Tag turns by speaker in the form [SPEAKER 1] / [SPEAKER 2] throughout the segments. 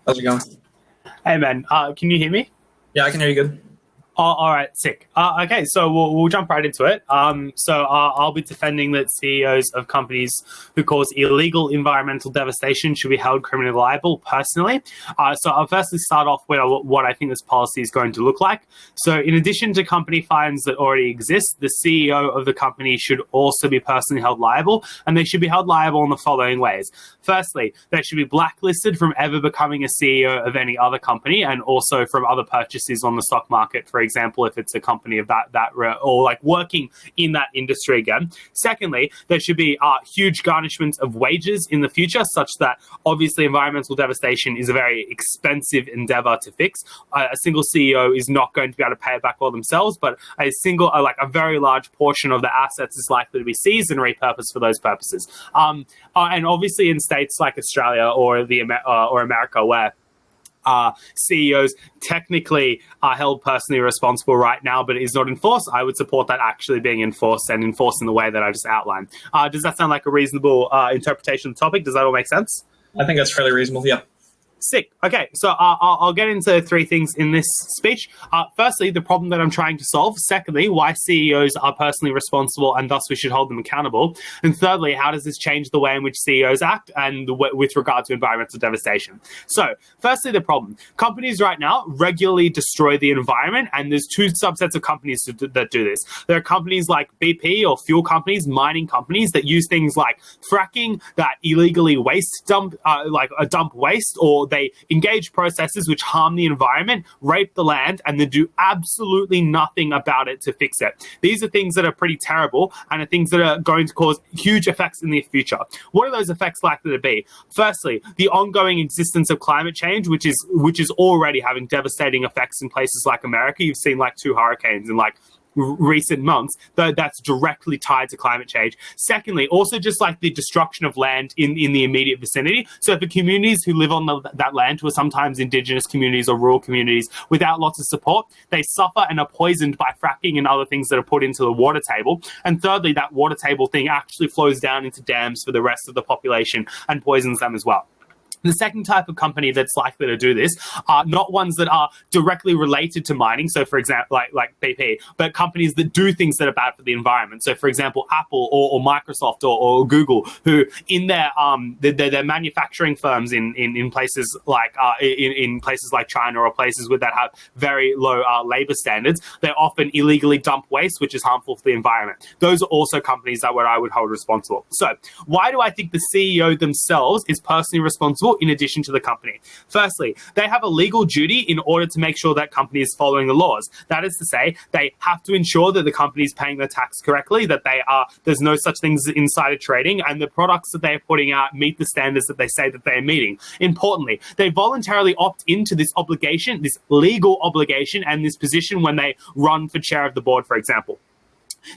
[SPEAKER 1] How's it going?
[SPEAKER 2] Hey man, can you hear me?
[SPEAKER 1] Yeah, I can hear you good.
[SPEAKER 2] Oh, all right, sick. Okay, so we'll jump right into it. I'll be defending that CEOs of companies who cause illegal environmental devastation should be held criminally liable. Personally, so I'll firstly start off with what I think this policy is going to look like. So, in addition to company fines that already exist, the CEO of the company should also be personally held liable, and they should be held liable in the following ways. Firstly, they should be blacklisted from ever becoming a CEO of any other company, and also from other purchases on the stock market, for example, if it's a company of or like working in that industry again. Secondly, there should be huge garnishments of wages in the future, such that obviously environmental devastation is a very expensive endeavor to fix. A single CEO is not going to be able to pay it back all themselves, but a very large portion of the assets is likely to be seized and repurposed for those purposes. And obviously in states like Australia or America, where CEOs technically are held personally responsible right now, but it is not enforced, I would support that actually being enforced and enforced in the way that I just outlined. Does that sound like a reasonable interpretation of the topic? Does that all make sense?
[SPEAKER 1] I think that's fairly reasonable, yeah.
[SPEAKER 2] Sick. Okay, so I'll get into three things in this speech. Firstly, the problem that I'm trying to solve. Secondly, why CEOs are personally responsible and thus we should hold them accountable. And thirdly, how does this change the way in which CEOs act and with regard to environmental devastation? So, firstly, the problem. Companies right now regularly destroy the environment, and there's two subsets of companies that do this. There are companies like BP or fuel companies, mining companies that use things like fracking that illegally dump waste, or they engage processes which harm the environment, rape the land, and then do absolutely nothing about it to fix it. These are things that are pretty terrible and are things that are going to cause huge effects in the future. What are those effects likely to be? Firstly, the ongoing existence of climate change, which is already having devastating effects in places like America. You've seen like 2 hurricanes in like recent months, though that's directly tied to climate change. Secondly, also just like the destruction of land in the immediate vicinity. So for communities who live on that land, who are sometimes indigenous communities or rural communities without lots of support, they suffer and are poisoned by fracking and other things that are put into the water table. And thirdly, that water table thing actually flows down into dams for the rest of the population and poisons them as well. The second type of company that's likely to do this are not ones that are directly related to mining. So, for example, like BP, but companies that do things that are bad for the environment. So, for example, Apple or Microsoft or Google, who in their manufacturing firms in places like in places like China or places that have very low labor standards, they often illegally dump waste, which is harmful for the environment. Those are also companies that I would hold responsible. So, why do I think the CEO themselves is personally responsible in addition to the company? Firstly, they have a legal duty in order to make sure that company is following the laws. That is to say, they have to ensure that the company is paying their tax correctly, that there's no such things as insider trading, and the products that they are putting out meet the standards that they say that they are meeting. Importantly, they voluntarily opt into this obligation, this legal obligation, and this position when they run for chair of the board, for example.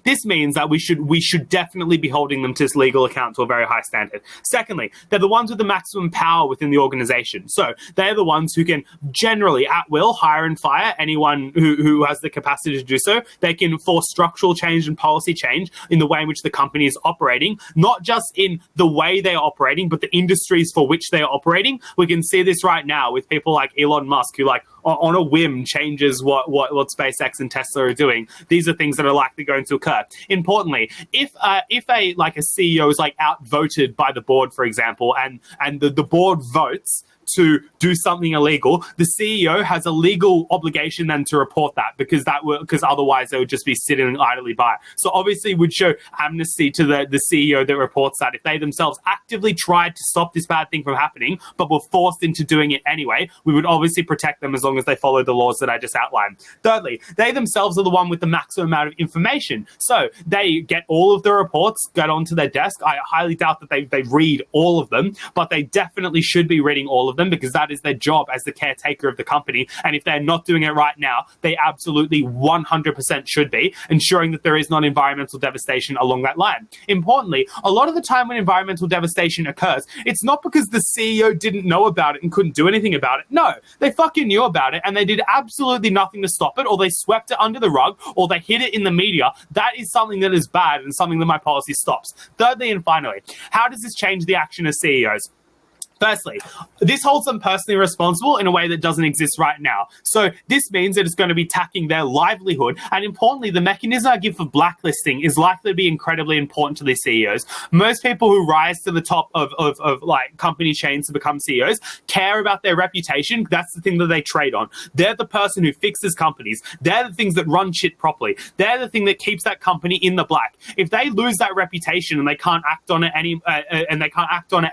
[SPEAKER 2] This means that we should definitely be holding them to this legal account to a very high standard. Secondly, they're the ones with the maximum power within the organization. So they're the ones who can generally, at will, hire and fire anyone who has the capacity to do so. They can force structural change and policy change in the way in which the company is operating, not just in the way they are operating, but the industries for which they are operating. We can see this right now with people like Elon Musk, who on a whim changes what SpaceX and Tesla are doing. These are things that are likely going to occur. Importantly, if a CEO is outvoted by the board, for example, and the board votes to do something illegal, the CEO has a legal obligation then to report that, because otherwise they would just be sitting idly by. So obviously would show amnesty to the CEO that reports that. If they themselves actively tried to stop this bad thing from happening, but were forced into doing it anyway, we would obviously protect them as long as they follow the laws that I just outlined. Thirdly, they themselves are the one with the maximum amount of information. So they get all of the reports, get onto their desk. I highly doubt that they read all of them, but they definitely should be reading all of them, because that is their job as the caretaker of the company. And if they're not doing it right now, they absolutely 100% should be, ensuring that there is not environmental devastation along that line. Importantly, a lot of the time when environmental devastation occurs, it's not because the CEO didn't know about it and couldn't do anything about it. No, they fucking knew about it and they did absolutely nothing to stop it, or they swept it under the rug, or they hid it in the media. That is something that is bad and something that my policy stops. Thirdly and finally, how does this change the action of CEOs? Firstly, this holds them personally responsible in a way that doesn't exist right now. So this means that it's going to be tackling their livelihood. And importantly, the mechanism I give for blacklisting is likely to be incredibly important to these CEOs. Most people who rise to the top of like company chains to become CEOs care about their reputation. That's the thing that they trade on. They're the person who fixes companies. They're the things that run shit properly. They're the thing that keeps that company in the black. If they lose that reputation and they can't act on it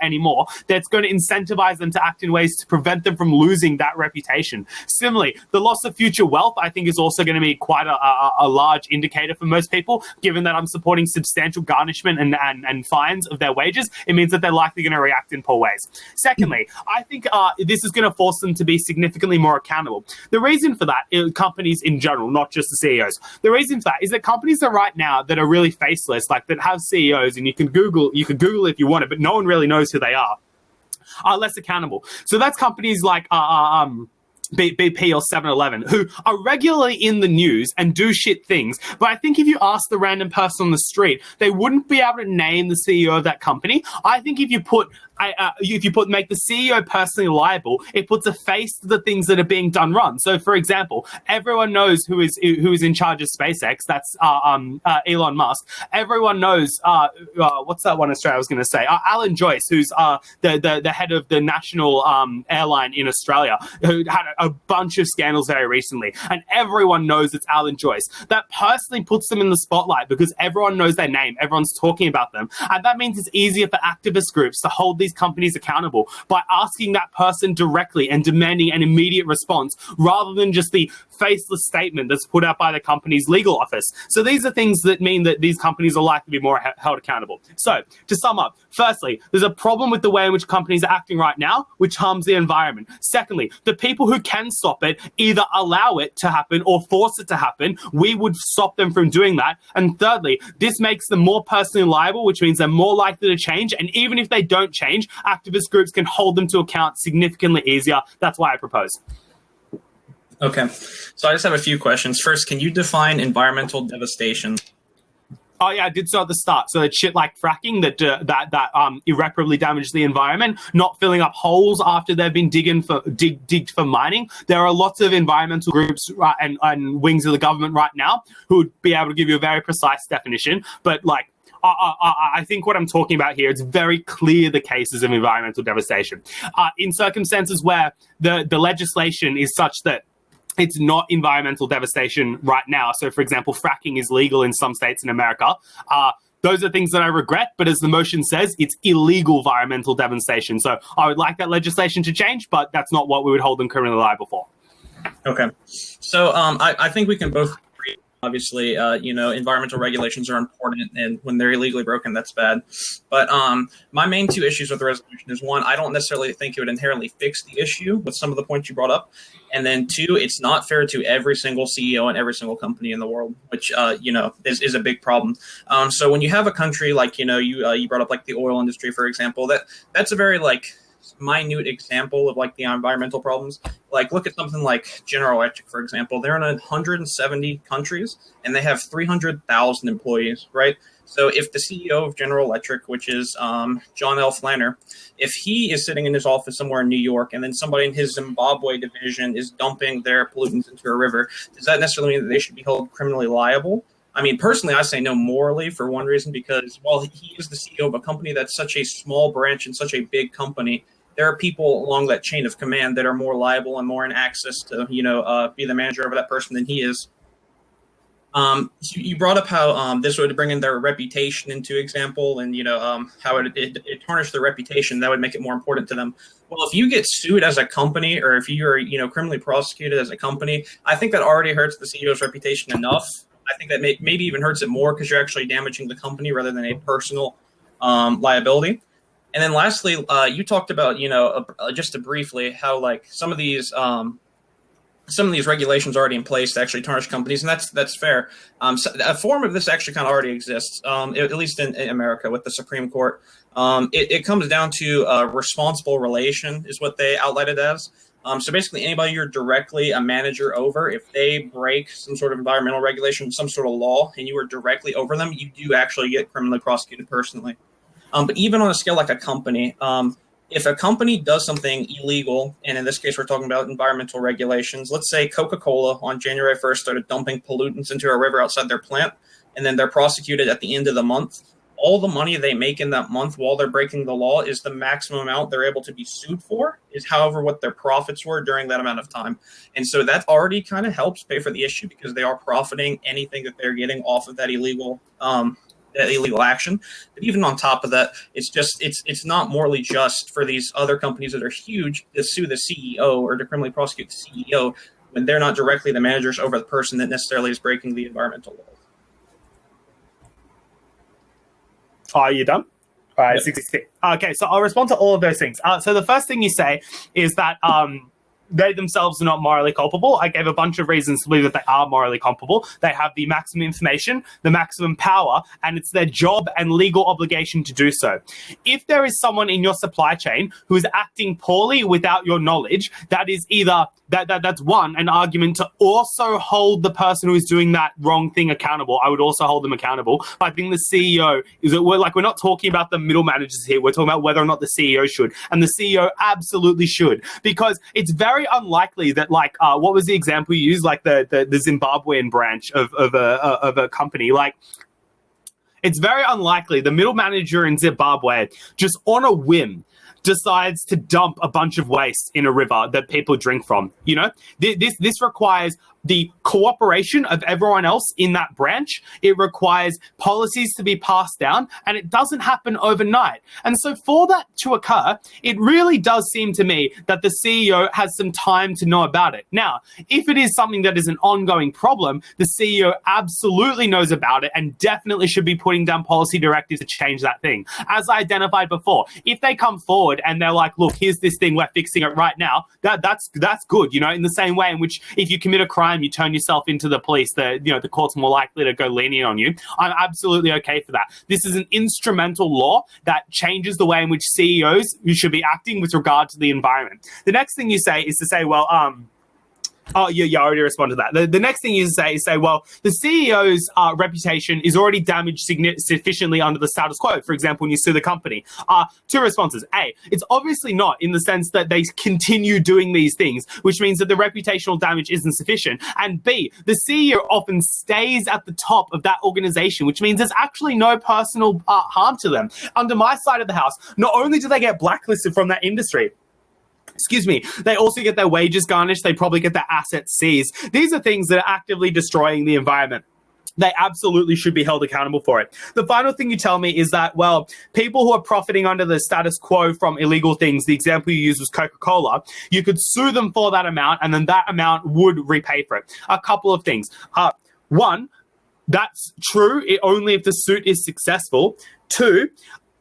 [SPEAKER 2] anymore, that's going to incentivize them to act in ways to prevent them from losing that reputation. Similarly, the loss of future wealth, I think, is also going to be quite a large indicator for most people. Given that I'm supporting substantial garnishment and fines of their wages, it means that they're likely going to react in poor ways. Secondly, I think this is going to force them to be significantly more accountable. The reason for that is companies in general, not just the CEOs. The reason for that is that companies are right now that are really faceless, like that have CEOs, and you can Google if you want it, but no one really knows who they are less accountable. So that's companies like BP or 7-Eleven, who are regularly in the news and do shit things. But I think if you ask the random person on the street, they wouldn't be able to name the CEO of that company. I think if you make the CEO personally liable, it puts a face to the things that are being done wrong. So, for example, everyone knows who is in charge of SpaceX. That's Elon Musk. Everyone knows what's that one Australia I was going to say? Alan Joyce, who's the head of the national airline in Australia, who had a bunch of scandals very recently, and everyone knows it's Alan Joyce. That personally puts them in the spotlight because everyone knows their name, everyone's talking about them, and that means it's easier for activist groups to hold these companies accountable by asking that person directly and demanding an immediate response rather than just the faceless statement that's put out by the company's legal office. So these are things that mean that these companies are likely to be more held accountable. So to sum up, firstly, there's a problem with the way in which companies are acting right now, which harms the environment. Secondly, the people who can stop it either allow it to happen or force it to happen. We would stop them from doing that. And thirdly, this makes them more personally liable, which means they're more likely to change. And even if they don't change, activist groups can hold them to account significantly easier. That's why I propose.
[SPEAKER 1] Okay. So I just have a few questions. First, can you define environmental devastation?
[SPEAKER 2] Oh yeah, I did so at the start. So it's shit like fracking that irreparably damages the environment, not filling up holes after they've been digged for mining. There are lots of environmental groups and wings of the government right now who would be able to give you a very precise definition. But like, I think what I'm talking about here, it's very clear the cases of environmental devastation. In circumstances where the legislation is such that it's not environmental devastation right now. So, for example, fracking is legal in some states in America. Those are things that I regret, but as the motion says, it's illegal environmental devastation. So I would like that legislation to change, but that's not what we would hold them criminally liable for.
[SPEAKER 1] Okay. So I think we can both agree. Obviously, environmental regulations are important, and when they're illegally broken, that's bad. But my main two issues with the resolution is, one, I don't necessarily think it would inherently fix the issue with some of the points you brought up. And then two, it's not fair to every single CEO and every single company in the world, which, is a big problem. So when you have a country like, you brought up like the oil industry, for example, that's a very minute example of like the environmental problems. Like, look at something like General Electric, for example. They're in 170 countries and they have 300,000 employees, right? So if the CEO of General Electric, which is John L. Flanner, if he is sitting in his office somewhere in New York and then somebody in his Zimbabwe division is dumping their pollutants into a river, does that necessarily mean that they should be held criminally liable? I mean, personally, I say no morally for one reason, because while he is the CEO of a company that's such a small branch and such a big company, there are people along that chain of command that are more liable and more in access to, be the manager over that person than he is. You brought up how this would bring in their reputation into example, and how it tarnished their reputation. That would make it more important to them. Well, if you get sued as a company, or if you are criminally prosecuted as a company, I think that already hurts the CEO's reputation enough. I think that maybe even hurts it more because you're actually damaging the company rather than a personal liability. And then lastly, you talked about just to briefly how like some of these regulations are already in place to actually tarnish companies, and that's fair. So a form of this actually kind of already exists, at least in America with the Supreme Court. It comes down to responsible relation is what they outlined it as. So basically, anybody you're directly a manager over, if they break some sort of environmental regulation, some sort of law, and you are directly over them, you do actually get criminally prosecuted personally. But even on a scale like a company, if a company does something illegal, and in this case we're talking about environmental regulations, let's say Coca-Cola on January 1st started dumping pollutants into a river outside their plant, and then they're prosecuted at the end of the month, all the money they make in that month while they're breaking the law is the maximum amount they're able to be sued for, is however what their profits were during that amount of time. And so that already kind of helps pay for the issue because they are profiting anything that they're getting off of that illegal action. But even on top of that, it's not morally just for these other companies that are huge to sue the CEO or to criminally prosecute the CEO when they're not directly the managers over the person that necessarily is breaking the environmental law.
[SPEAKER 2] Are you done? All right,
[SPEAKER 1] Yep.
[SPEAKER 2] 66. Okay, so I'll respond to all of those things. So the first thing you say is that they themselves are not morally culpable. I gave a bunch of reasons to believe that they are morally culpable. They have the maximum information, the maximum power, and it's their job and legal obligation to do so. If there is someone in your supply chain who is acting poorly without your knowledge, that is either that's one, an argument to also hold the person who is doing that wrong thing accountable. I would also hold them accountable. But I think the CEO we're not talking about the middle managers here. We're talking about whether or not the CEO should, and the CEO absolutely should, because it's very unlikely that what was the example you used, like the Zimbabwean branch of a company, like. It's very unlikely the middle manager in Zimbabwe just on a whim decides to dump a bunch of waste in a river that people drink from. You know, this requires the cooperation of everyone else in that branch. It requires policies to be passed down, and it doesn't happen overnight. And so for that to occur, it really does seem to me that the CEO has some time to know about it. Now, if it is something that is an ongoing problem, the CEO absolutely knows about it and definitely should be putting down policy directives to change that thing. As I identified before, if they come forward and they're like, look, here's this thing, we're fixing it right now, that's good, you know, in the same way in which if you commit a crime, you turn yourself into the police, the court's more likely to go lenient on you. I'm absolutely okay for that. This is an instrumental law that changes the way in which CEOs should be acting with regard to the environment. The next thing you say is to say, well, oh, yeah, I already responded to that. The next thing you say, well, the CEO's reputation is already damaged sufficiently under the status quo. For example, when you sue the company. Two responses. A, it's obviously not, in the sense that they continue doing these things, which means that the reputational damage isn't sufficient. And B, the CEO often stays at the top of that organization, which means there's actually no personal harm to them. Under my side of the house, not only do they get blacklisted from that industry, they also get their wages garnished. They probably get their assets seized. These are things that are actively destroying the environment. They absolutely should be held accountable for it. The final thing you tell me is that, well, people who are profiting under the status quo from illegal things, the example you used was Coca-Cola, you could sue them for that amount, and then that amount would repay for it. A couple of things. One, that's true only if the suit is successful. Two,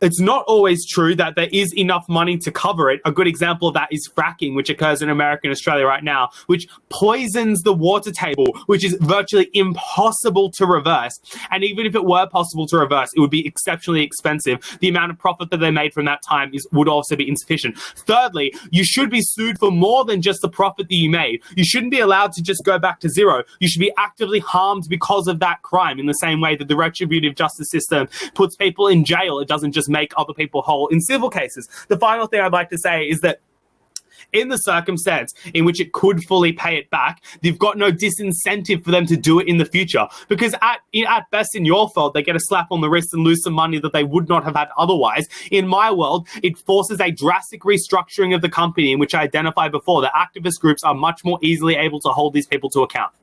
[SPEAKER 2] it's not always true that there is enough money to cover it. A good example of that is fracking, which occurs in America and Australia right now, which poisons the water table, which is virtually impossible to reverse. And even if it were possible to reverse, it would be exceptionally expensive. The amount of profit that they made from that time would also be insufficient. Thirdly, you should be sued for more than just the profit that you made. You shouldn't be allowed to just go back to zero. You should be actively harmed because of that crime, in the same way that the retributive justice system puts people in jail. It doesn't just make other people whole in civil cases. The final thing I'd like to say is that in the circumstance in which it could fully pay it back, they've got no disincentive for them to do it in the future. Because at best, in your fault, they get a slap on the wrist and lose some money that they would not have had otherwise. In my world, it forces a drastic restructuring of the company, in which I identified before that activist groups are much more easily able to hold these people to account.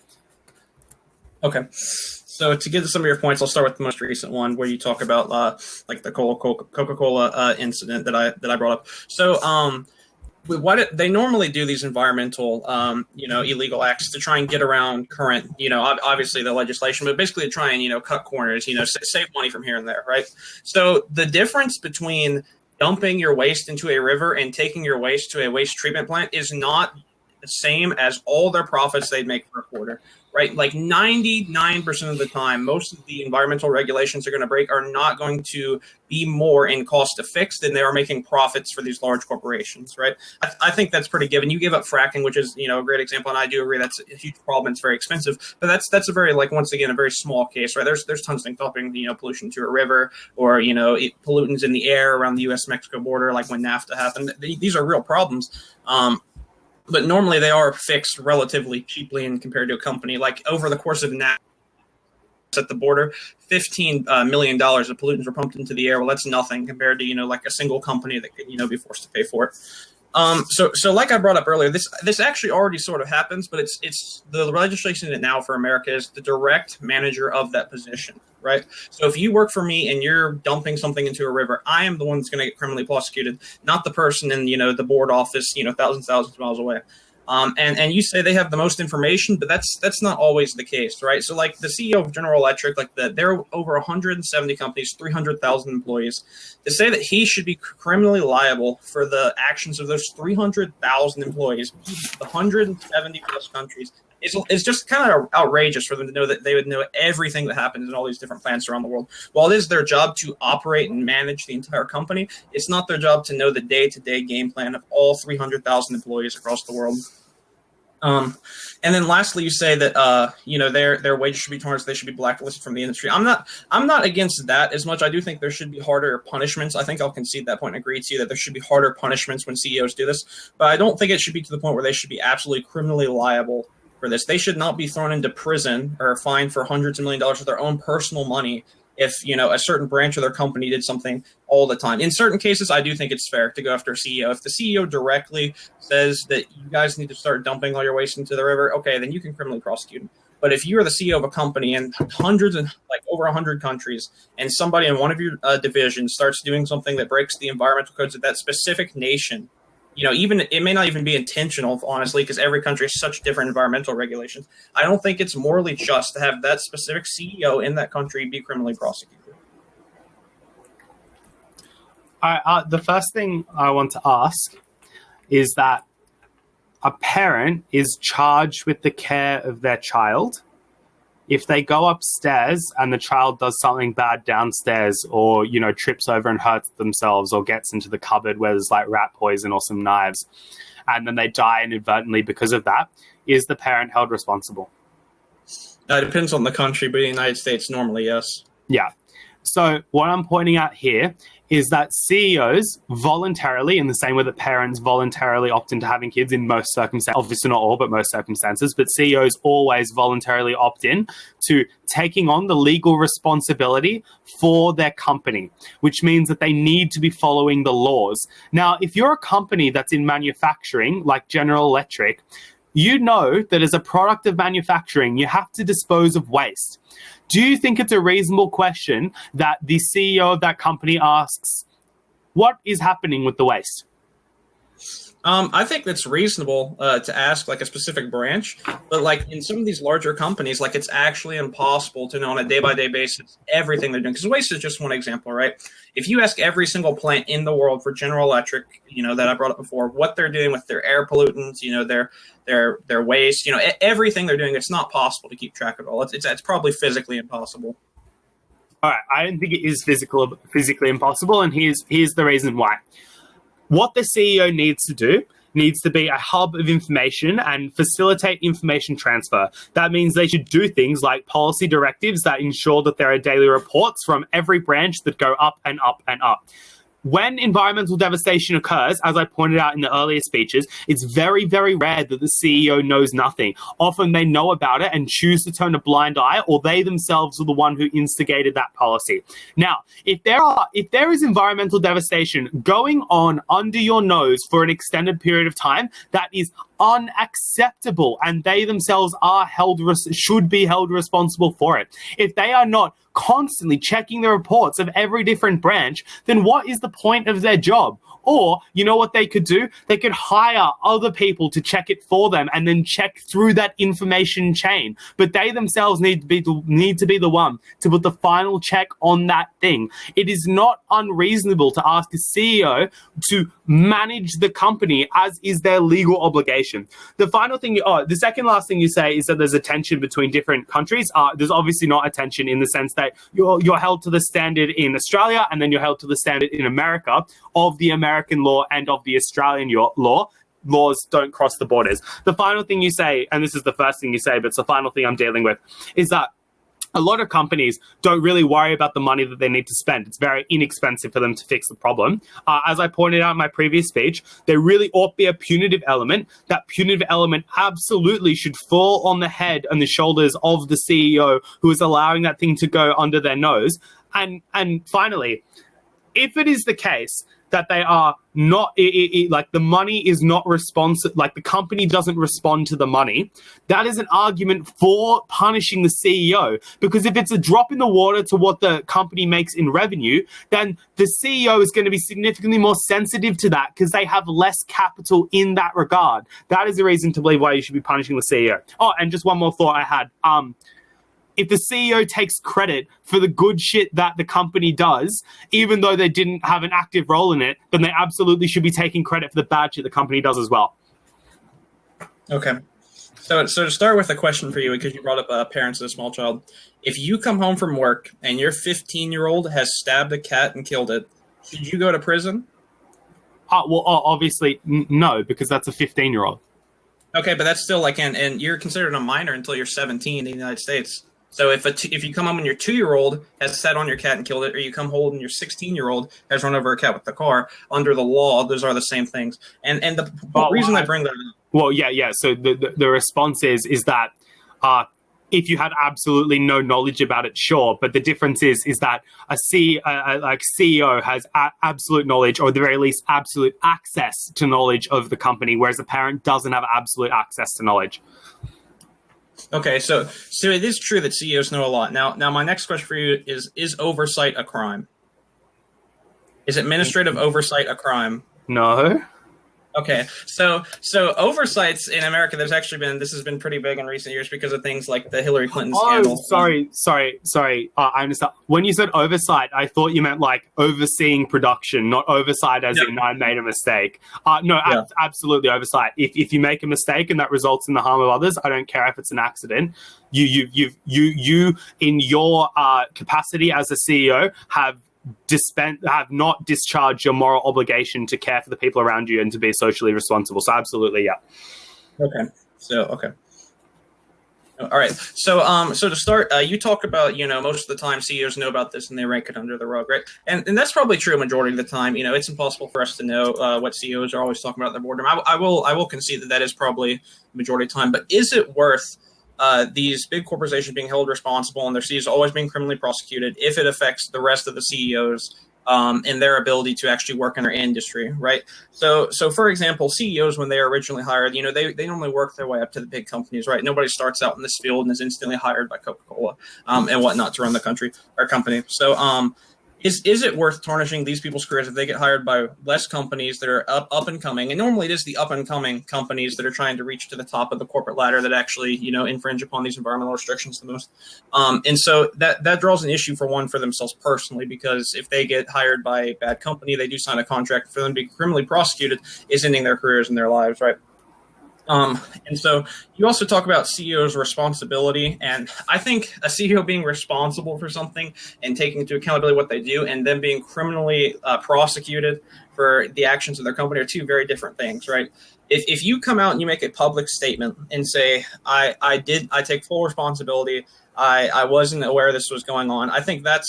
[SPEAKER 1] Okay. So to get to some of your points, I'll start with the most recent one where you talk about like the Coca-Cola incident that I brought up. So they normally do these environmental illegal acts to try and get around current, obviously the legislation, but basically to try and cut corners, save money from here and there, right? So the difference between dumping your waste into a river and taking your waste to a waste treatment plant is not the same as all their profits they'd make for a quarter, right? Like 99% of the time, most of the environmental regulations they're going to break are not going to be more in cost to fix than they are making profits for these large corporations, right? I think that's pretty given. You give up fracking, which is, a great example, and I do agree that's a huge problem. It's very expensive, but that's a very, once again, a very small case, right? There's tons of things stopping, pollution to a river, or, pollutants in the air around the U.S.-Mexico border, like when NAFTA happened. These are real problems. But normally they are fixed relatively cheaply and compared to a company. Like over the course of NAFTA at the border, $15 million of pollutants were pumped into the air. Well, that's nothing compared to, like a single company that could, be forced to pay for it. So like I brought up earlier, this actually already sort of happens, but it's the legislation in it now for America is the direct manager of that position, right? So if you work for me and you're dumping something into a river, I am the one that's going to get criminally prosecuted, not the person in, the board office, thousands of miles away. And you say they have the most information, but that's not always the case, right? So like the CEO of General Electric, there are over 170 companies, 300,000 employees. To say that he should be criminally liable for the actions of those 300,000 employees, 170 plus countries, is just kind of outrageous for them to know that they would know everything that happens in all these different plants around the world. While it is their job to operate and manage the entire company, it's not their job to know the day-to-day game plan of all 300,000 employees across the world. And then lastly, you say that their wages should be tarnished, they should be blacklisted from the industry. I'm not against that as much. I do think there should be harder punishments. I think I'll concede that point and agree to you that there should be harder punishments when CEOs do this. But I don't think it should be to the point where they should be absolutely criminally liable for this. They should not be thrown into prison or fined for hundreds of $millions of their own personal money if a certain branch of their company did something all the time. In certain cases, I do think it's fair to go after a CEO. If the CEO directly says that you guys need to start dumping all your waste into the river, okay, then you can criminally prosecute him. But if you are the CEO of a company in hundreds and over 100 countries, and somebody in one of your divisions starts doing something that breaks the environmental codes of that specific nation, even it may not even be intentional, honestly, because every country has such different environmental regulations. I don't think it's morally just to have that specific CEO in that country be criminally prosecuted.
[SPEAKER 2] The first thing I want to ask is that a parent is charged with the care of their child. If they go upstairs and the child does something bad downstairs or, trips over and hurts themselves or gets into the cupboard where there's rat poison or some knives, and then they die inadvertently because of that, is the parent held responsible?
[SPEAKER 1] It depends on the country, but in the United States, normally, yes.
[SPEAKER 2] Yeah. So what I'm pointing out here is that CEOs voluntarily, in the same way that parents voluntarily opt into having kids in most circumstances, obviously not all, but most circumstances, but CEOs always voluntarily opt in to taking on the legal responsibility for their company, which means that they need to be following the laws. Now, if you're a company that's in manufacturing, like General Electric, you know that as a product of manufacturing, you have to dispose of waste. Do you think it's a reasonable question that the CEO of that company asks, what is happening with the waste?
[SPEAKER 1] I think that's reasonable to ask a specific branch, but in some of these larger companies, it's actually impossible to know on a day-by-day basis everything they're doing. Because waste is just one example, right? If you ask every single plant in the world for General Electric, that I brought up before, what they're doing with their air pollutants, their waste, everything they're doing, it's not possible to keep track of it all. It's probably physically impossible.
[SPEAKER 2] All right, I don't think it is physically impossible, and here's the reason why. What the CEO needs to do needs to be a hub of information and facilitate information transfer. That means they should do things like policy directives that ensure that there are daily reports from every branch that go up and up and up. When environmental devastation occurs, as I pointed out in the earlier speeches, it's very, very rare that the CEO knows nothing. Often they know about it and choose to turn a blind eye, or they themselves are the one who instigated that policy. Now, if there is environmental devastation going on under your nose for an extended period of time, that is unacceptable, and they themselves should be held responsible for it. If they are not constantly checking the reports of every different branch, then what is the point of their job? Or, you know what they could do? They could hire other people to check it for them and then check through that information chain. But they themselves need to be the one to put the final check on that thing. It is not unreasonable to ask a CEO to manage the company, as is their legal obligation. devastation. The final thing, the second last thing you say is that there's a tension between different countries. There's obviously not a tension in the sense that you're held to the standard in Australia and then you're held to the standard in America of the American law and of the Australian law. Laws don't cross the borders. The final thing you say, and this is the first thing you say, but it's the final thing I'm dealing with, is that a lot of companies don't really worry about the money that they need to spend. It's very inexpensive for them to fix the problem. As I pointed out in my previous speech, there really ought to be a punitive element. That punitive element absolutely should fall on the head and the shoulders of the CEO who is allowing that thing to go under their nose. And finally, if it is the case that they are not, like the money is not responsive, like the company doesn't respond to the money, that is an argument for punishing the CEO. Because if it's a drop in the water to what the company makes in revenue, then the CEO is going to be significantly more sensitive to that because they have less capital in that regard. That is the reason to believe why you should be punishing the CEO. Oh, and just one more thought I had. If the CEO takes credit for the good shit that the company does, even though they didn't have an active role in it, then they absolutely should be taking credit for the bad shit the company does as well.
[SPEAKER 1] Okay. So to start with a question for you, because you brought up parents of a small child. If you come home from work and your 15-year-old has stabbed a cat and killed it, should you go to prison?
[SPEAKER 2] Well, obviously, no, because that's a 15-year-old.
[SPEAKER 1] Okay, but that's still and you're considered a minor until you're 17 in the United States. So if you come home and your 2-year-old has sat on your cat and killed it, or you come home and your 16-year-old has run over a cat with the car, under the law, those are the same things. And the reason I bring that up.
[SPEAKER 2] Well, yeah. So the response is that if you had absolutely no knowledge about it, sure. But the difference is that a CEO has absolute knowledge, or at the very least, absolute access to knowledge of the company, whereas a parent doesn't have absolute access to knowledge.
[SPEAKER 1] Okay, so it is true that CEOs know a lot. Now my next question for you is oversight a crime? Is administrative oversight a crime?
[SPEAKER 2] No.
[SPEAKER 1] Okay, so oversights in America, this has been pretty big in recent years because of things like the Hillary Clinton scandal.
[SPEAKER 2] Sorry. I understand. When you said oversight, I thought you meant like overseeing production, not oversight as in I made a mistake. Absolutely oversight. If you make a mistake and that results in the harm of others, I don't care if it's an accident. You in your capacity as a CEO have not discharged your moral obligation to care for the people around you and to be socially responsible. So absolutely, yeah.
[SPEAKER 1] Okay. All right. So to start, you talk about, most of the time CEOs know about this and they rank it under the rug, right? And that's probably true a majority of the time. It's impossible for us to know what CEOs are always talking about in their boardroom. I will concede that is probably the majority of the time. But is it worth these big corporations being held responsible and their CEOs always being criminally prosecuted if it affects the rest of the CEOs and their ability to actually work in their industry, right? So for example, CEOs, when they are originally hired, they normally work their way up to the big companies, right? Nobody starts out in this field and is instantly hired by Coca-Cola and whatnot to run the company. So is it worth tarnishing these people's careers if they get hired by less companies that are up and coming? And normally it is the up and coming companies that are trying to reach to the top of the corporate ladder that actually, infringe upon these environmental restrictions the most. And so that draws an issue for themselves personally, because if they get hired by a bad company, they do sign a contract for them to be criminally prosecuted, is ending their careers and their lives, right? And so you also talk about CEO's responsibility, and I think a CEO being responsible for something and taking into accountability what they do and then being criminally prosecuted for the actions of their company are two very different things, right? If you come out and you make a public statement and say, I take full responsibility, I wasn't aware this was going on, I think that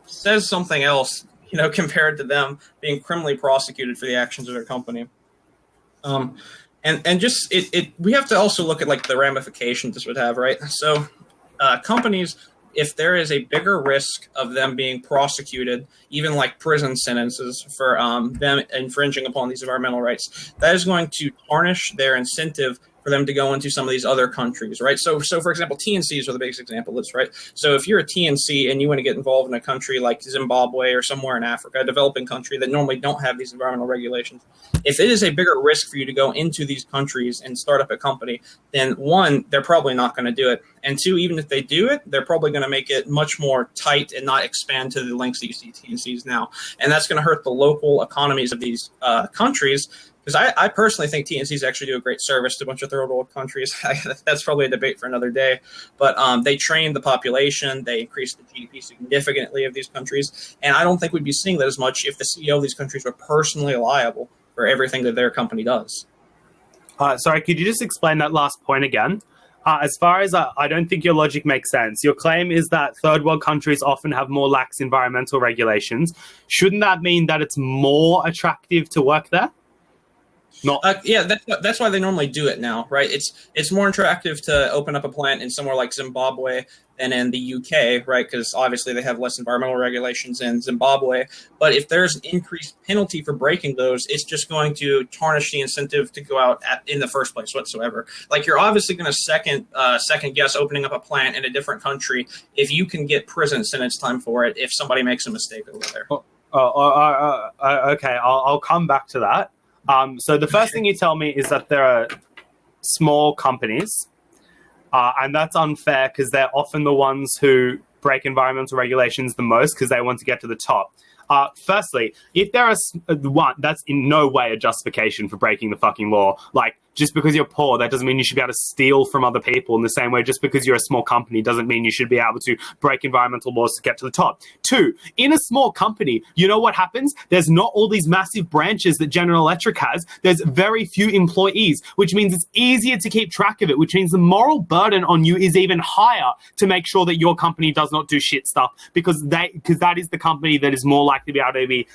[SPEAKER 1] says something else, compared to them being criminally prosecuted for the actions of their company. And just we have to also look at like the ramifications this would have, right? So companies, if there is a bigger risk of them being prosecuted, even like prison sentences for them infringing upon these environmental rights, that is going to tarnish their incentive for them to go into some of these other countries, right? So for example, TNCs are the biggest example of this, right? So if you're a TNC and you want to get involved in a country like Zimbabwe or somewhere in Africa, a developing country that normally don't have these environmental regulations, if it is a bigger risk for you to go into these countries and start up a company, then one, they're probably not going to do it. And two, even if they do it, they're probably going to make it much more tight and not expand to the lengths that you see TNCs now. And that's going to hurt the local economies of these countries, Because I personally think TNCs actually do a great service to a bunch of third world countries. That's probably a debate for another day. But they train the population, they increase the GDP significantly of these countries, and I don't think we'd be seeing that as much if the CEO of these countries were personally liable for everything that their company does.
[SPEAKER 2] Sorry, could you just explain that last point again? As far as I don't think your logic makes sense. Your claim is that third world countries often have more lax environmental regulations. Shouldn't that mean that it's more attractive to work there?
[SPEAKER 1] Yeah, that's why they normally do it now, right? It's more attractive to open up a plant in somewhere like Zimbabwe than in the UK, right? Because obviously they have less environmental regulations in Zimbabwe. But if there's an increased penalty for breaking those, it's just going to tarnish the incentive to go out in the first place whatsoever. Like, you're obviously going to second guess opening up a plant in a different country if you can get prison sentence time for it if somebody makes a mistake over there.
[SPEAKER 2] Okay, I'll come back to that. So the first thing you tell me is that there are small companies, and that's unfair because they're often the ones who break environmental regulations the most because they want to get to the top. Firstly, if there are one, that's in no way a justification for breaking the fucking law. Like, just because you're poor, that doesn't mean you should be able to steal from other people. In the same way, just because you're a small company doesn't mean you should be able to break environmental laws to get to the top. Two, in a small company, you know what happens? There's not all these massive branches that General Electric has. There's very few employees, which means it's easier to keep track of it, which means the moral burden on you is even higher to make sure that your company does not do shit stuff because that is the company that is more likely to be able to be,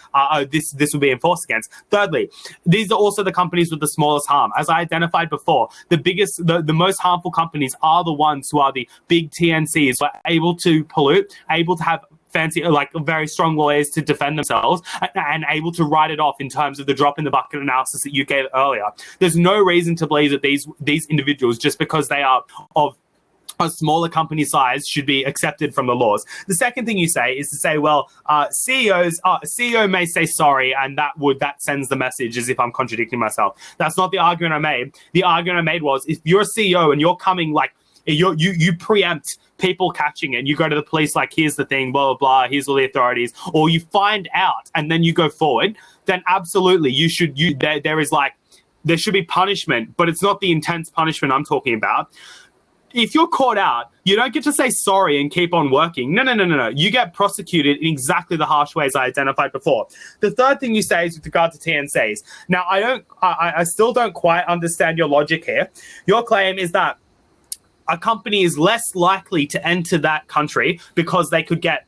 [SPEAKER 2] this will be enforced against. Thirdly, these are also the companies with the smallest harm. As I identified before, the most harmful companies are the ones who are the big TNCs, who are able to pollute, able to have fancy, like, very strong lawyers to defend themselves, and able to write it off in terms of the drop in the bucket analysis that you gave earlier. There's no reason to believe that these individuals, just because they are of a smaller company size, should be accepted from the laws. The second thing you say is to say, well, CEO may say sorry, and that sends the message, as if I'm contradicting myself. That's not the argument I made. The argument I made was, if you're a CEO and you're coming, like, you preempt people catching it, and you go to the police like, here's the thing, blah, blah, blah, here's all the authorities, or you find out and then you go forward, then absolutely there should be punishment, but it's not the intense punishment I'm talking about. If you're caught out, you don't get to say sorry and keep on working. No. You get prosecuted in exactly the harsh ways I identified before. The third thing you say is with regard to TNCs. Now, I still don't quite understand your logic here. Your claim is that a company is less likely to enter that country because they could get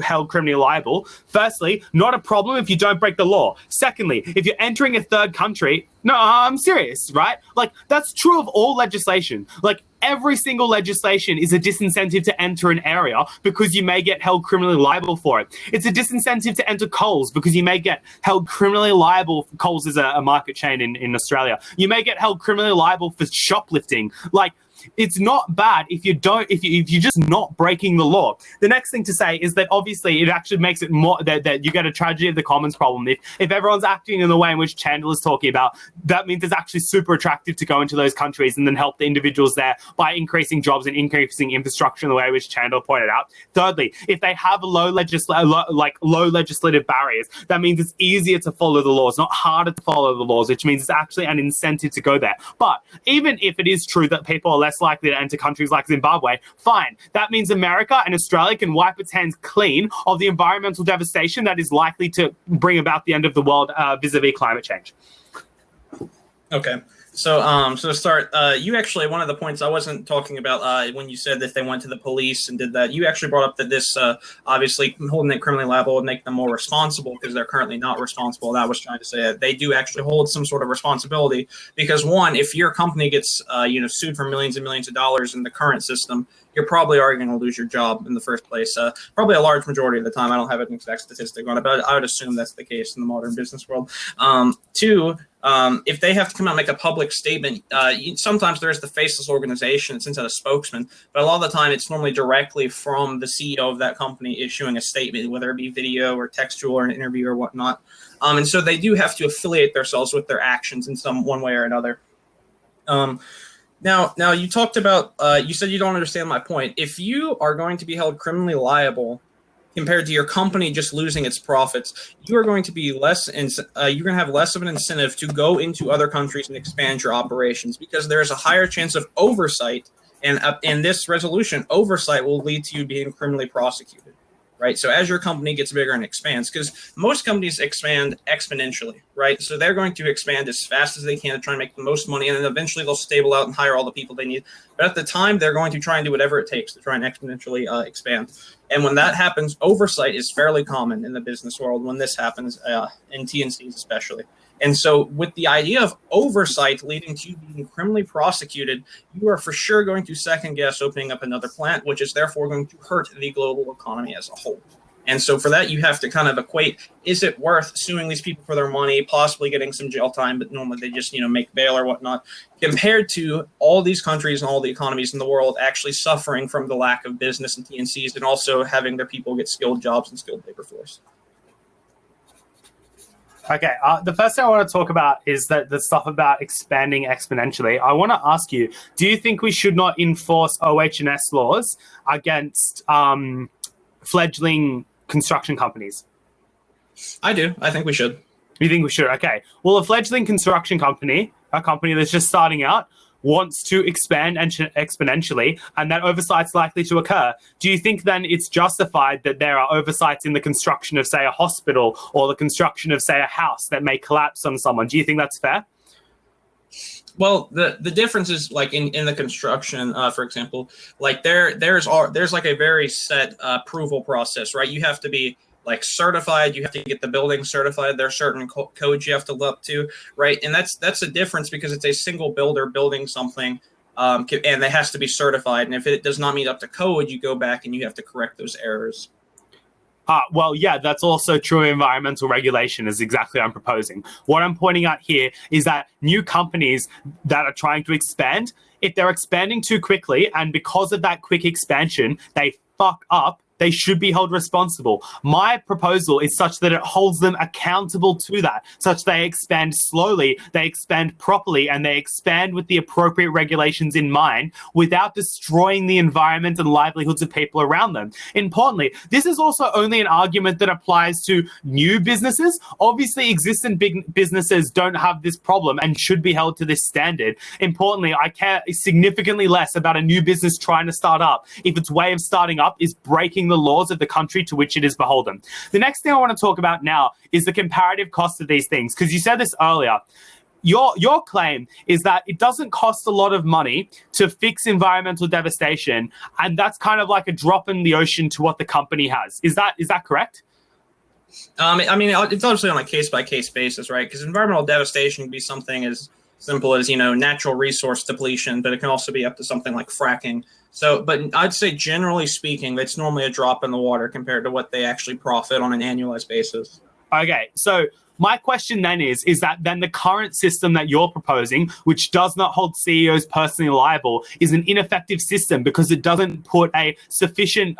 [SPEAKER 2] held criminally liable. Firstly, not a problem if you don't break the law. Secondly, if you're entering a third country, no, I'm serious, right? Like, that's true of all legislation. Like, every single legislation is a disincentive to enter an area because you may get held criminally liable for it. It's a disincentive to enter Coles because you may get held criminally liable. Coles is a market chain in Australia. You may get held criminally liable for shoplifting. Like, it's not bad if you're just not breaking the law. The next thing to say is that obviously it actually makes it more that you get a tragedy of the commons problem. If everyone's acting in the way in which Chandler's talking about, that means it's actually super attractive to go into those countries and then help the individuals there by increasing jobs and increasing infrastructure in the way in which Chandler pointed out. Thirdly, if they have low legislative barriers, that means it's easier to follow the laws, not harder to follow the laws, which means it's actually an incentive to go there. But even if it is true that people are less likely to enter countries like Zimbabwe, fine. That means America and Australia can wipe its hands clean of the environmental devastation that is likely to bring about the end of the world vis-a-vis climate change.
[SPEAKER 1] Okay. So to start, you actually, one of the points I wasn't talking about when you said that they went to the police and did that, you actually brought up that this obviously holding it criminally liable would make them more responsible because they're currently not responsible. That was trying to say that they do actually hold some sort of responsibility because, one, if your company gets sued for millions and millions of dollars in the current system, you're probably already going to lose your job in the first place. Probably a large majority of the time. I don't have an exact statistic on it, but I would assume that's the case in the modern business world. Two, if they have to come out and make a public statement, sometimes there's the faceless organization that sends out a spokesman, but a lot of the time it's normally directly from the CEO of that company issuing a statement, whether it be video or textual or an interview or whatnot. And so they do have to affiliate themselves with their actions in one way or another. Now you talked about, you said you don't understand my point. If you are going to be held criminally liable compared to your company just losing its profits, you are going to be you're going to have less of an incentive to go into other countries and expand your operations, because there is a higher chance of oversight. And in this resolution, oversight will lead to you being criminally prosecuted, right? So as your company gets bigger and expands, because most companies expand exponentially, right? So they're going to expand as fast as they can to try and make the most money, and then eventually they'll stable out and hire all the people they need. But at the time, they're going to try and do whatever it takes to try and exponentially expand. And when that happens, oversight is fairly common in the business world when this happens, in TNCs especially. And so with the idea of oversight leading to you being criminally prosecuted, you are for sure going to second guess opening up another plant, which is therefore going to hurt the global economy as a whole. And so for that, you have to kind of equate, is it worth suing these people for their money, possibly getting some jail time, but normally they just, make bail or whatnot, compared to all these countries and all the economies in the world actually suffering from the lack of business and TNCs, and also having their people get skilled jobs and skilled labor force.
[SPEAKER 2] Okay, the first thing I want to talk about is that the stuff about expanding exponentially. I want to ask you, do you think we should not enforce OH&S laws against fledgling construction companies?
[SPEAKER 1] I do. I think we should.
[SPEAKER 2] You think we should? Okay. Well, a fledgling construction company, a company that's just starting out, wants to expand exponentially, and that oversight's likely to occur. Do you think then it's justified that there are oversights in the construction of, say, a hospital or the construction of, say, a house that may collapse on someone? Do you think that's fair?
[SPEAKER 1] Well, the difference is like in the construction, for example, like there's like a very set approval process, right? You have to be like certified. You have to get the building certified. There are certain codes you have to live up to, right? And that's a difference because it's a single builder building something, and it has to be certified. And if it does not meet up to code, you go back and you have to correct those errors.
[SPEAKER 2] Well, yeah, that's also true. Environmental regulation is exactly what I'm proposing. What I'm pointing out here is that new companies that are trying to expand, if they're expanding too quickly, and because of that quick expansion, they fuck up, they should be held responsible. My proposal is such that it holds them accountable to that, such they expand slowly, they expand properly, and they expand with the appropriate regulations in mind without destroying the environment and livelihoods of people around them. Importantly, this is also only an argument that applies to new businesses. Obviously, existing big businesses don't have this problem and should be held to this standard. Importantly, I care significantly less about a new business trying to start up if its way of starting up is breaking the laws of the country to which it is beholden. The next thing I want to talk about now is the comparative cost of these things, because you said this earlier. Your claim is that it doesn't cost a lot of money to fix environmental devastation, and that's kind of like a drop in the ocean to what the company has. Is that correct?
[SPEAKER 1] I mean, it's obviously on a case-by-case basis, right? Because environmental devastation can be something as simple as, natural resource depletion, but it can also be up to something like fracking. So, but I'd say generally speaking, that's normally a drop in the water compared to what they actually profit on an annualized basis.
[SPEAKER 2] Okay, so my question then is that then the current system that you're proposing, which does not hold CEOs personally liable, is an ineffective system because it doesn't put a sufficient,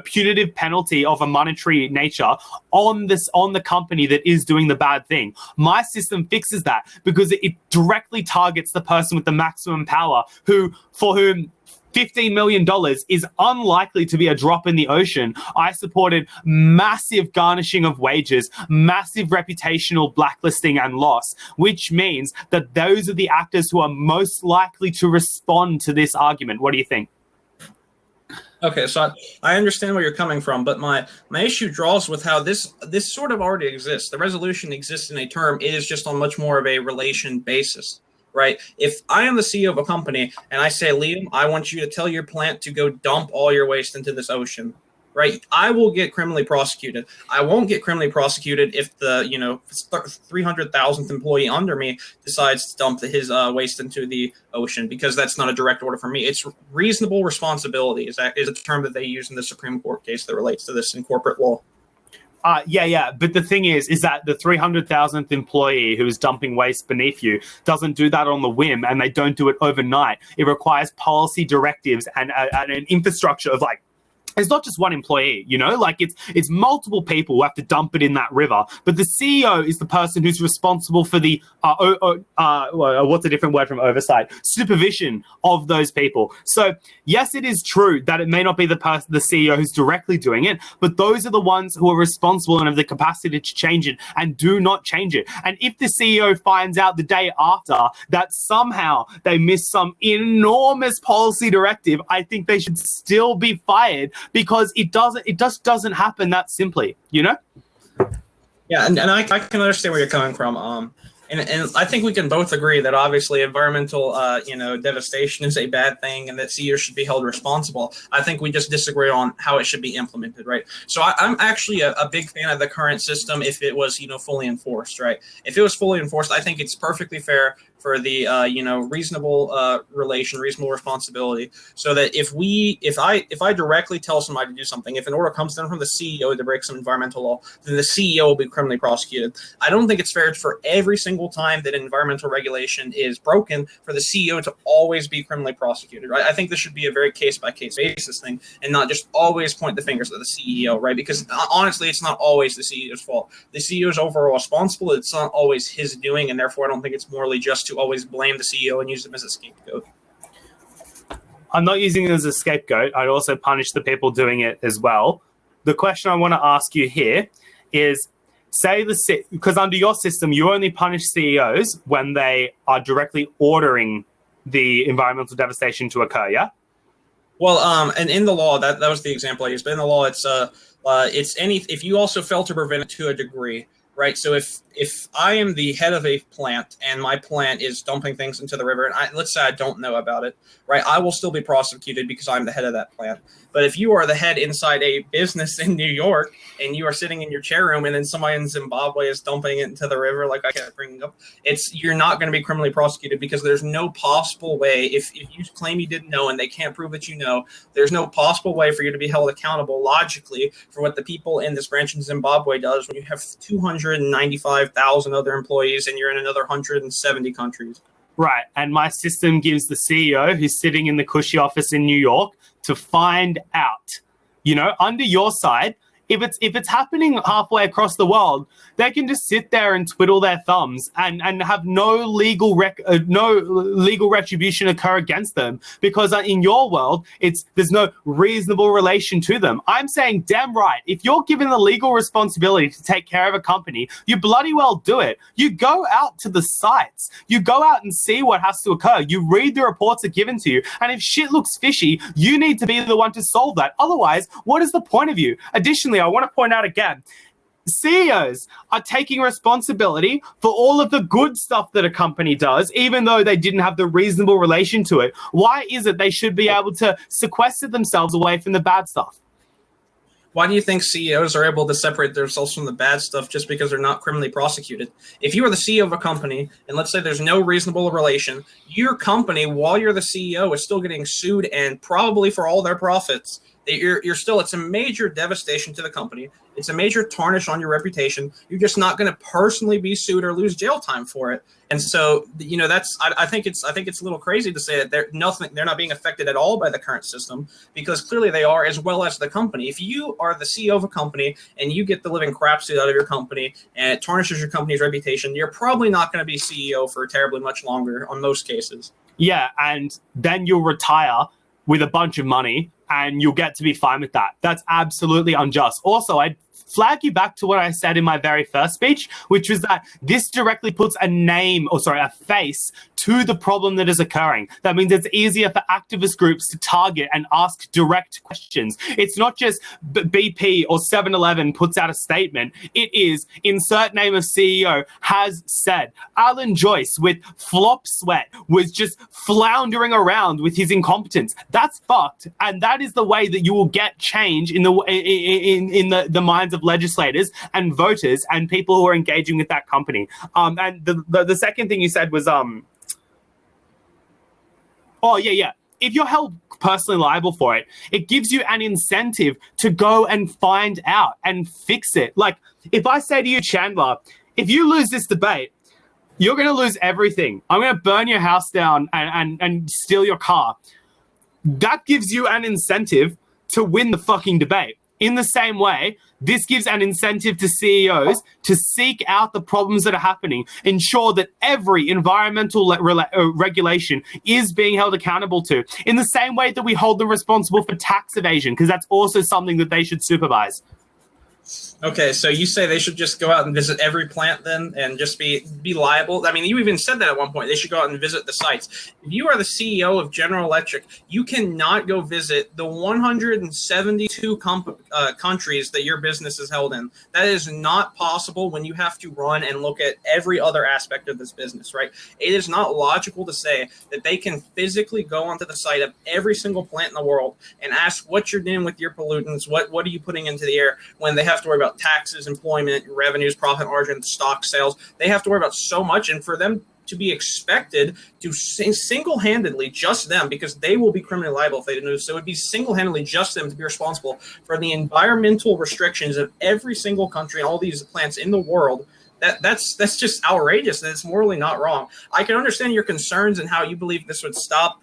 [SPEAKER 2] punitive penalty of a monetary nature on the company that is doing the bad thing. My system fixes that because it directly targets the person with the maximum power for whom $15 million is unlikely to be a drop in the ocean. I supported massive garnishing of wages, massive reputational blacklisting and loss, which means that those are the actors who are most likely to respond to this argument. What do you think?
[SPEAKER 1] Okay, so I understand where you're coming from, but my issue draws with how this sort of already exists. The resolution exists in a term. It is just on much more of a relation basis. Right? If I am the CEO of a company and I say, Liam, I want you to tell your plant to go dump all your waste into this ocean, right? I will get criminally prosecuted. I won't get criminally prosecuted if the 300,000th employee under me decides to dump his waste into the ocean, because that's not a direct order from me. It's reasonable responsibility is a term that they use in the Supreme Court case that relates to this in corporate law.
[SPEAKER 2] Yeah. But the thing is that the 300,000th employee who is dumping waste beneath you doesn't do that on the whim, and they don't do it overnight. It requires policy directives and an infrastructure of like it's not just one employee, like it's multiple people who have to dump it in that river. But the CEO is the person who's responsible for the what's a different word from oversight? Supervision of those people. So yes, it is true that it may not be the CEO who's directly doing it, but those are the ones who are responsible and have the capacity to change it and do not change it. And if the CEO finds out the day after that somehow they missed some enormous policy directive, I think they should still be fired, because it just doesn't happen that simply,
[SPEAKER 1] Yeah, and I can understand where you're coming from. And I think we can both agree that obviously environmental, devastation is a bad thing, and that CEOs should be held responsible. I think we just disagree on how it should be implemented, right? So I'm actually a big fan of the current system if it was, fully enforced, right? If it was fully enforced, I think it's perfectly fair for the reasonable reasonable responsibility, so that if I directly tell somebody to do something, if an order comes down from the CEO to break some environmental law, then the CEO will be criminally prosecuted. I don't think it's fair for every single time that an environmental regulation is broken for the CEO to always be criminally prosecuted, right? I think this should be a very case-by-case basis thing, and not just always point the fingers at the CEO, right? Because honestly, it's not always the CEO's fault. The CEO is overall responsible. It's not always his doing, and therefore I don't think it's morally just to always blame the CEO and use them as a scapegoat.
[SPEAKER 2] I'm not using it as a scapegoat. I'd also punish the people doing it as well. The question I want to ask you here is, because under your system, you only punish CEOs when they are directly ordering the environmental devastation to occur, yeah?
[SPEAKER 1] Well, and in the law, that was the example I used, but in the law, it's if you also fail to prevent it to a degree, right? So if I am the head of a plant and my plant is dumping things into the river, and let's say I don't know about it, right? I will still be prosecuted because I'm the head of that plant. But if you are the head inside a business in New York and you are sitting in your chair room and then somebody in Zimbabwe is dumping it into the river, like I kept bringing up, you're not going to be criminally prosecuted, because there's no possible way, if you claim you didn't know and they can't prove that you know, there's no possible way for you to be held accountable logically for what the people in this branch in Zimbabwe does when you have 295,000 other employees and you're in another 170 countries.
[SPEAKER 2] Right, and my system gives the CEO who's sitting in the cushy office in New York to find out. Under your side, if it's happening halfway across the world, they can just sit there and twiddle their thumbs and have no legal retribution occur against them, because in your world there's no reasonable relation to them. I'm saying, damn right, if you're given the legal responsibility to take care of a company, you bloody well do it. You go out to the sites, you go out and see what has to occur, you read the reports that are given to you, and if shit looks fishy, you need to be the one to solve that. Otherwise, what is the point of you? Additionally, I want to point out again, CEOs are taking responsibility for all of the good stuff that a company does, even though they didn't have the reasonable relation to it. Why is it they should be able to sequester themselves away from the bad stuff?
[SPEAKER 1] Why do you think CEOs are able to separate themselves from the bad stuff just because they're not criminally prosecuted? If you are the CEO of a company, and let's say there's no reasonable relation, your company, while you're the CEO, is still getting sued, and probably for all their profits. It's a major devastation to the company. It's a major tarnish on your reputation. You're just not going to personally be sued or lose jail time for it. And so, I think it's a little crazy to say that they're not being affected at all by the current system, because clearly they are, as well as the company. If you are the CEO of a company and you get the living crap suit out of your company and it tarnishes your company's reputation, you're probably not going to be CEO for terribly much longer on most cases.
[SPEAKER 2] Yeah, and then you'll retire with a bunch of money, and you'll get to be fine with that. That's absolutely unjust. Also, I'd flag you back to what I said in my very first speech, which was that this directly puts a face to the problem that is occurring. That means it's easier for activist groups to target and ask direct questions. It's not just BP or 7-Eleven puts out a statement. It is, insert name of CEO, has said. Alan Joyce with flop sweat was just floundering around with his incompetence. That's fucked, and that is the way that you will get change in the minds of legislators and voters and people who are engaging with that company. And the second thing you said was if you're held personally liable for it, it gives you an incentive to go and find out and fix it. Like, if I say to you, Chandler, if you lose this debate, you're going to lose everything. I'm going to burn your house down and steal your car. That gives you an incentive to win the fucking debate. In the same way, this gives an incentive to CEOs to seek out the problems that are happening, ensure that every environmental regulation is being held accountable to, in the same way that we hold them responsible for tax evasion, because that's also something that they should supervise.
[SPEAKER 1] Okay, so you say they should just go out and visit every plant then and just be liable? I mean, you even said that at one point. They should go out and visit the sites. If you are the CEO of General Electric, you cannot go visit the 172 countries that your business is held in. That is not possible when you have to run and look at every other aspect of this business, right? It is not logical to say that they can physically go onto the site of every single plant in the world and ask what you're doing with your pollutants, what are you putting into the air, when they have to worry about taxes, employment, revenues, profit margin, stock sales. They have to worry about so much, and for them to be expected to single-handedly, just them, because they will be criminally liable if they do so, it would be single-handedly just them to be responsible for the environmental restrictions of every single country and all these plants in the world. That's just outrageous, and it's morally not wrong. I can understand your concerns and how you believe this would stop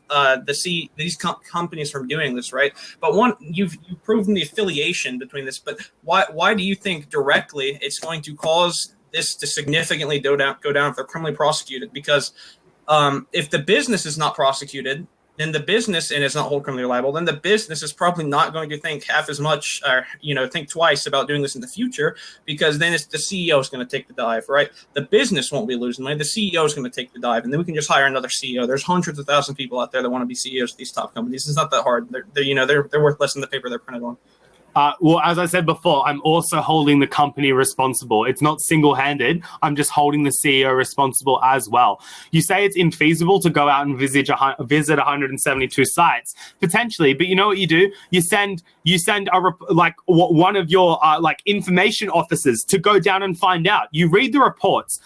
[SPEAKER 1] these companies from doing this, right? But you've proven the affiliation between this. But why do you think directly it's going to cause this to significantly go down if they're criminally prosecuted? Because if the business is not prosecuted, then the business, and it's not hold criminally liable, then the business is probably not going to think half as much, or think twice about doing this in the future, because then it's the CEO is going to take the dive, right? The business won't be losing money. The CEO is going to take the dive, and then we can just hire another CEO. There's hundreds of thousands of people out there that want to be CEOs of these top companies. It's not that hard. They're worth less than the paper they're printed on.
[SPEAKER 2] Well, as I said before, I'm also holding the company responsible. It's not single-handed. I'm just holding the CEO responsible as well. You say it's infeasible to go out and visit 172 sites, potentially, but you know what you do? You send one of your information officers to go down and find out. You read the reports.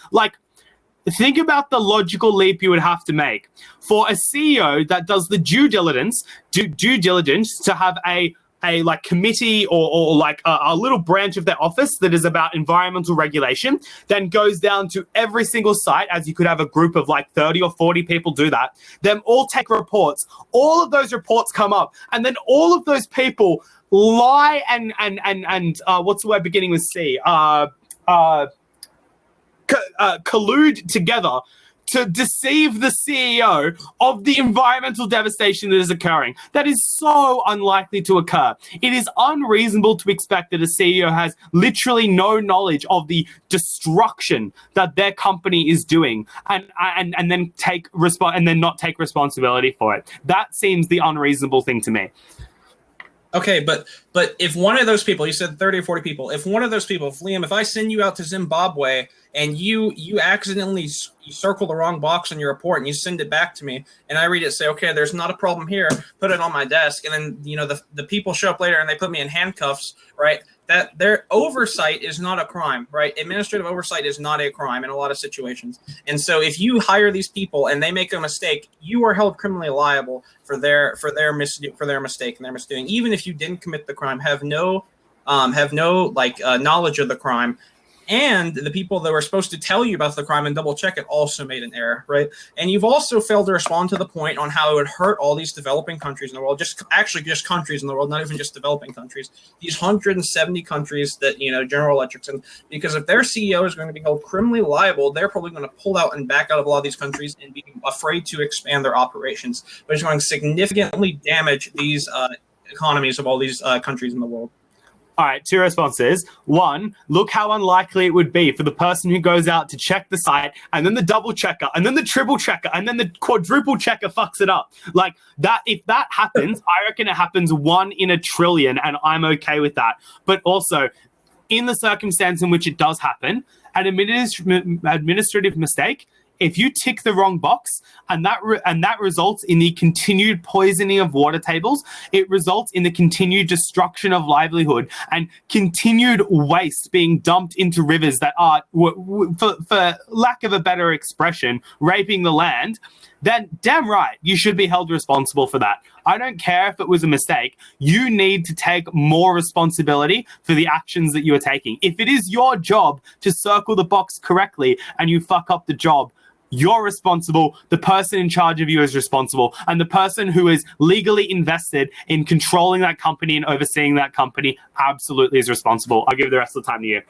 [SPEAKER 2] Think about the logical leap you would have to make for a CEO that does the due diligence to have a committee or a little branch of their office that is about environmental regulation, then goes down to every single site, as you could have a group of 30 or 40 people do that, then all take reports. All of those reports come up, and then all of those people lie and what's the word beginning with C? Collude together to deceive the CEO of the environmental devastation that is occurring. That is so unlikely to occur. It is unreasonable to expect that a CEO has literally no knowledge of the destruction that their company is doing, and then not take responsibility for it. That seems the unreasonable thing to me.
[SPEAKER 1] Okay, but if one of those people, you said 30 or 40 people, if one of those people, Liam, if I send you out to Zimbabwe and you accidentally circle the wrong box on your report and you send it back to me and I read it, say, okay, there's not a problem here, put it on my desk, and then the people show up later and they put me in handcuffs, right? That their oversight is not a crime, right? Administrative oversight is not a crime in a lot of situations. And so if you hire these people and they make a mistake, you are held criminally liable for their mistake and their misdoing. Even if you didn't commit the crime, have no knowledge of the crime, and the people that were supposed to tell you about the crime and double check it also made an error, right? And you've also failed to respond to the point on how it would hurt all these developing countries in the world, just countries in the world, not even just developing countries. These 170 countries that General Electric's in, because if their CEO is going to be held criminally liable, they're probably going to pull out and back out of a lot of these countries and be afraid to expand their operations, which is going to significantly damage these economies of all these countries in the world.
[SPEAKER 2] All right, two responses. One, look how unlikely it would be for the person who goes out to check the site and then the double checker and then the triple checker and then the quadruple checker fucks it up. Like that, if that happens, I reckon it happens 1 in a trillion, and I'm okay with that. But also, in the circumstance in which it does happen, an administrative mistake, if you tick the wrong box and that results in the continued poisoning of water tables, it results in the continued destruction of livelihood and continued waste being dumped into rivers that are, for lack of a better expression, raping the land, then damn right, you should be held responsible for that. I don't care if it was a mistake. You need to take more responsibility for the actions that you are taking. If it is your job to circle the box correctly and you fuck up the job, you're responsible, the person in charge of you is responsible, and the person who is legally invested in controlling that company and overseeing that company absolutely is responsible. I'll give the rest of the time to you.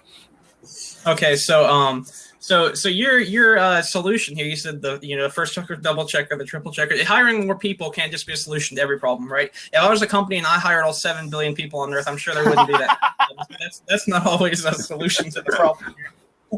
[SPEAKER 1] Okay, so your solution here, you said the first checker, double checker, the triple checker. Hiring more people can't just be a solution to every problem, right? If I was a company and I hired all 7 billion people on Earth, I'm sure there wouldn't be that. That's not always a solution to the problem here.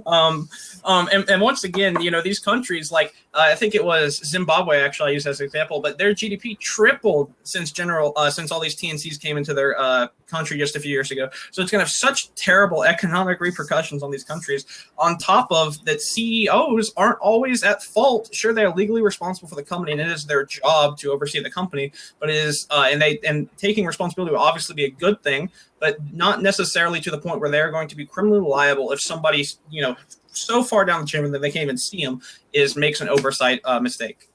[SPEAKER 1] And once again, these countries, like I think it was Zimbabwe, actually I use as an example, but their GDP tripled since all these TNCs came into their country just a few years ago. So it's going to have such terrible economic repercussions on these countries. On top of that, CEOs aren't always at fault. Sure, they're legally responsible for the company, and it is their job to oversee the company. But it is, and taking responsibility will obviously be a good thing, but not necessarily to the point where they're going to be criminally liable if somebody's, so far down the chain that they can't even see them makes an oversight mistake.